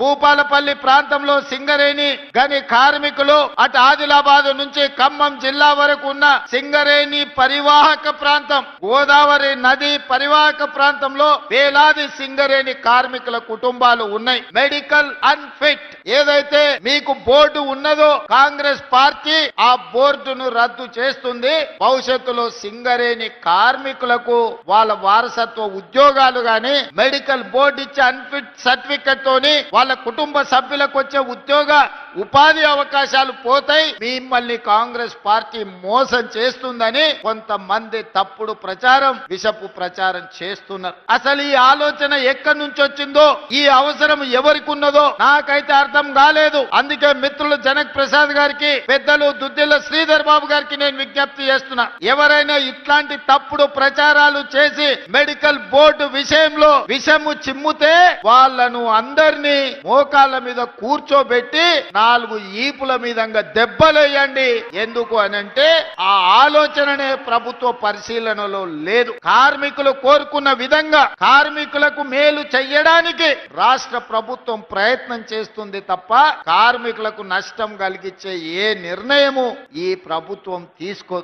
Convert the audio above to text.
భూపాలపల్లి ప్రాంతంలో సింగరేణి గని కార్మికులు అటు ఆదిలాబాద్ నుంచి ఖమ్మం జిల్లా వరకు ఉన్న సింగరేణి పరివాహక ప్రాంతం, గోదావరి నది పరివాహక ప్రాంతంలో వేలాది సింగరేణి కార్మికుల కుటుంబాలు ఉన్నాయి. మెడికల్ అన్ఫిట్ ఏదైతే మీకు బోర్డు ఉన్నదో కాంగ్రెస్ పార్టీ ఆ బోర్డును రద్దు చేస్తుంది. భవిష్యత్తులో సింగరేణి కార్మికులకు వాళ్ళ వారసత్వ ఉద్యోగాలు గాని మెడికల్ బోర్డు ఇచ్చే అన్ఫిట్ సర్టిఫికెట్ తోని వాళ్ళ కుటుంబ సభ్యులకు వచ్చే ఉపాధి అవకాశాలు పోతాయి. మిమ్మల్ని కాంగ్రెస్ పార్టీ మోసం చేస్తుందని కొంతమంది తప్పుడు ప్రచారం, విషపు ప్రచారం చేస్తున్నారు. అసలు ఈ ఆలోచన ఎక్కడి నుంచి వచ్చిందో, ఈ అవసరం ఎవరికి ఉన్నదో నాకైతే అర్థం కాలేదు. అందుకే మిత్రులు జనక్ ప్రసాద్ గారికి, పెద్దలు దుద్దిల్ల శ్రీధర్ బాబు గారికి నేను విజ్ఞప్తి చేస్తున్నా. ఎవరైనా ఇట్లాంటి తప్పుడు ప్రచారాలు చేసి మెడికల్ బోర్డు విషయంలో విషము చిమ్ముతే వాళ్ళను అందరినీ మోకాళ్ళ మీద కూర్చోబెట్టి 4 ఈపుల మీదంగా దెబ్బలేయండి. ఎందుకు అనంటే ఆ ఆలోచననే ప్రభుత్వ పరిశీలనలో లేదు. కార్మికులు కోరుకున్న విధంగా కార్మికులకు మేలు చెయ్యడానికి రాష్ట్ర ప్రభుత్వం ప్రయత్నం చేస్తుంది తప్ప కార్మికులకు నష్టం కలిగించే ఏ నిర్ణయము ఈ ప్రభుత్వం తీసుకోదు.